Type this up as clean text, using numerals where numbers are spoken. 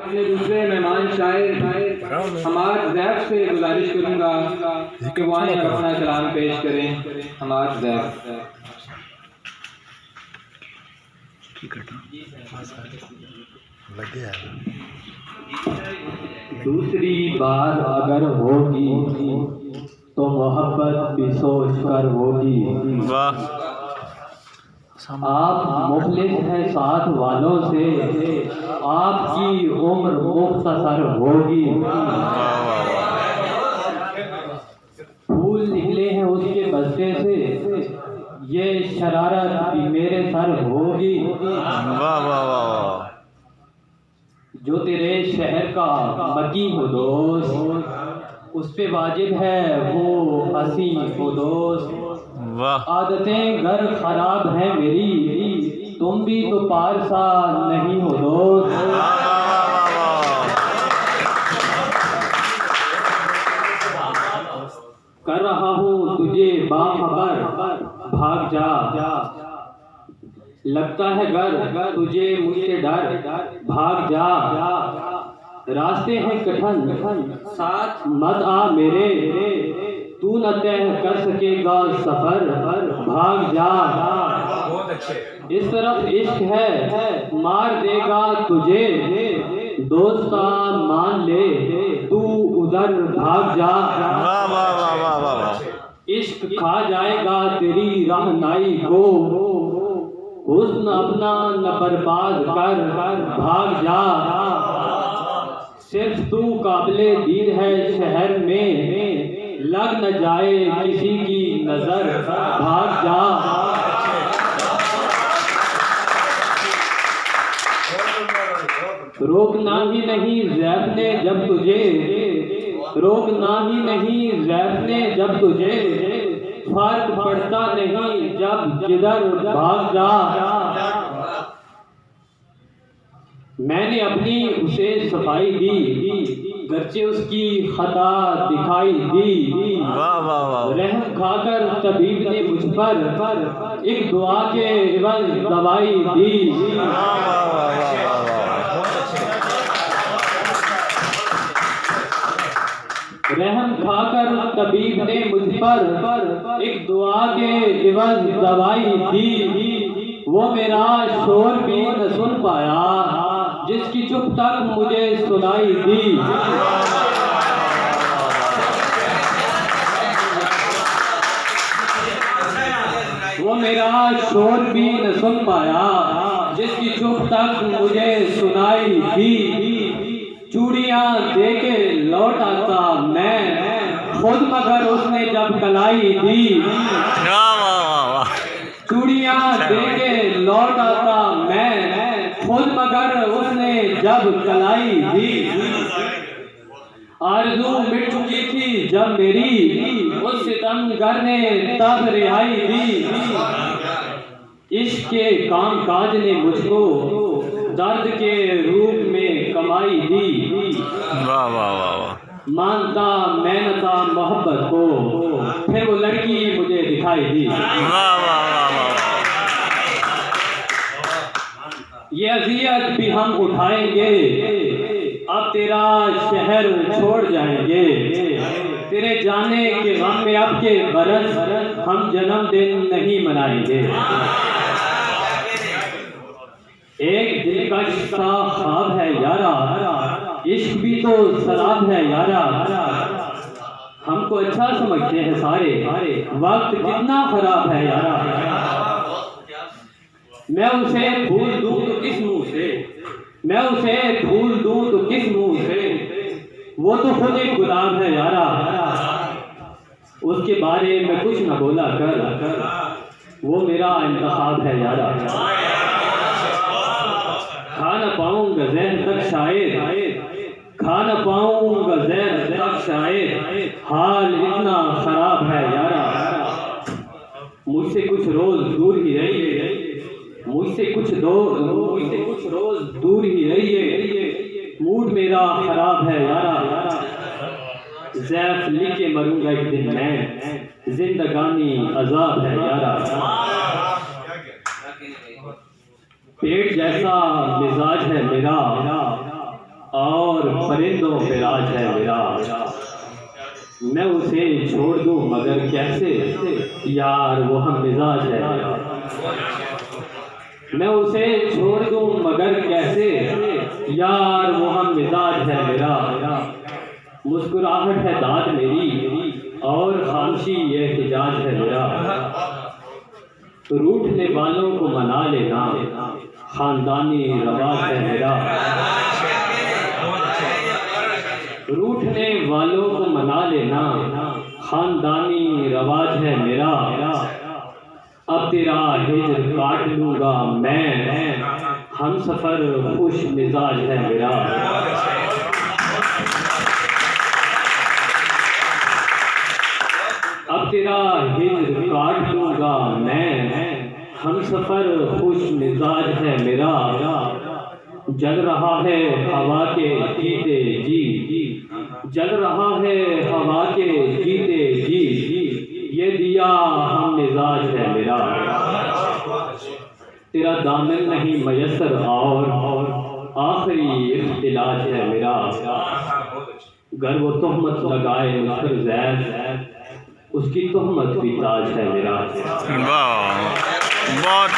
अपने दूसरे मेहमान शायर हमाद ज़ैफ से गुजारिश करूँगा कि वो आए अपना कलाम पेश करें। हमाद ज़ैफ। दूसरी बार अगर होगी तो मोहब्बत भी सोच कर होगी। आप मुखलिस हैं साथ वालों से, आपकी उम्र मुख्तसर होगी। फूल निकले हैं उसके बस्ते से, ये शरारत भी मेरे सर होगी। जो तेरे शहर का मकी हो दोस्त, उस पे वाजिब है वो हंसी हो दोस्त। आदतें घर खराब है मेरी, तुम भी तो पारसा नहीं हो दोस्त। कर रहा हूँ तुझे बाखबर, भाग जा। लगता है घर तुझे मुझसे डर, भाग जा। रास्ते हैं कठिन साथ मत आ मेरे, तू न तय कर सकेगा सफर, भाग जा। इस तरफ इश्क है मार देगा तुझे, दोस्ता मान ले तू उधर भाग जा। इश्क खा जाएगा तेरी रहनाई को, हुस्न अपना न बर्बाद कर, भाग जा। सिर्फ तू काबिले दीन है शहर में, लग न जाए किसी की नजर, भाग जा। रोकना ही नहीं ज़ैफ ने जब तुझे, रोकना ही नहीं ज़ैफ ने जब तुझे, फर्क पड़ता नहीं जब जिधर भाग जा। मैंने अपनी उसे सफाई दी, गर्चे उसकी खता दिखाई दी। रहम खाकर तबीब ने मुझ पर एक दुआ के एवज दवाई दी। रहम खाकर तबीब ने मुझ पर एक दुआ के एवज दवाई दी। वो मेरा शोर भी न सुन पाया, जिसकी चुप तक मुझे सुनाई दी। वो मेरा शोर भी न सुन पाया, जिसकी चुप तक मुझे सुनाई दी। चूड़ियां दे के लौट आता मैं खुद, मगर उसने जब कलाई दी। चूड़ियां दे के लौट आता मैं खुद, मगर उसने जब कलाई दी। आरज़ू मिट चुकी थी जब मेरी, उस सितमगर ने तब रिहाई दी। इश्क के काम काज ने मुझको दर्द के रूप में कमाई दी। मानता मेहनता मोहब्बत को, फिर वो लड़की मुझे दिखाई दी। ये अज़ियत भी हम उठाएंगे, अब तेरा शहर छोड़ जाएंगे। तेरे जाने के गम में अब के बरस हम जन्मदिन नहीं मनाएंगे। एक दिलकश सा ख्वाब है यारा, इश्क भी तो शराब है यारा। हमको अच्छा समझते हैं सारे, वक्त कितना खराब है यारा। मैं उसे फूल दूं तो किस मुंह से, मैं उसे फूल दूं तो किस मुंह से, वो तो खुद एक गुलाम है यारा। उसके बारे में कुछ न बोला कर, वो मेरा इंतखाब है यारा। खा न पाऊंगा ज़हन तक शायद, खा न पाऊंगा ज़हन तक शायद, हाल इतना खराब है यारा। मुझसे कुछ रोज दूर ही रहिए, मुझसे कुछ रोज दूर ही रहिए, मूड मेरा खराब है यारा। ज़ैफ लिख के मरूंगा एक दिन मैं, जिंदगानी अजाब है यारा। पेट जैसा मिजाज है मेरा, परिंदों पे राज है मेरा। मैं उसे छोड़ दूं मगर कैसे, यार वो हम मिजाज है मेरा। मैं उसे छोड़ दूं मगर कैसे, यार वो हम मिजाज है मेरा। मुस्कुराहट है दाद मेरी और खामोशी ये एहतिजाज है मेरा। रूठने वालों को मना लेना खानदानी रवाज है मेरा। रूठने वालों को मना लेना खानदानी रवाज है मेरा। अब तेरा हिज्र काट लूंगा मैं, हम सफर खुश मिजाज है मेरा। अब तेरा हिज्र काट लूंगा मैं, हम सफर खुश मिजाज है मेरा। जल रहा है हवा के जीते जी, जल रहा है हवा के जीते जी, ये दिया हम मिजाज है मेरा। तेरा दामन नहीं मयसर और आखिरी इख्तिलाज है मेरा। गर वो तोहमत लगाए मुझ पर ज़ैर, उसकी तोहमत भी ताज है मेरा। वाह, बहुत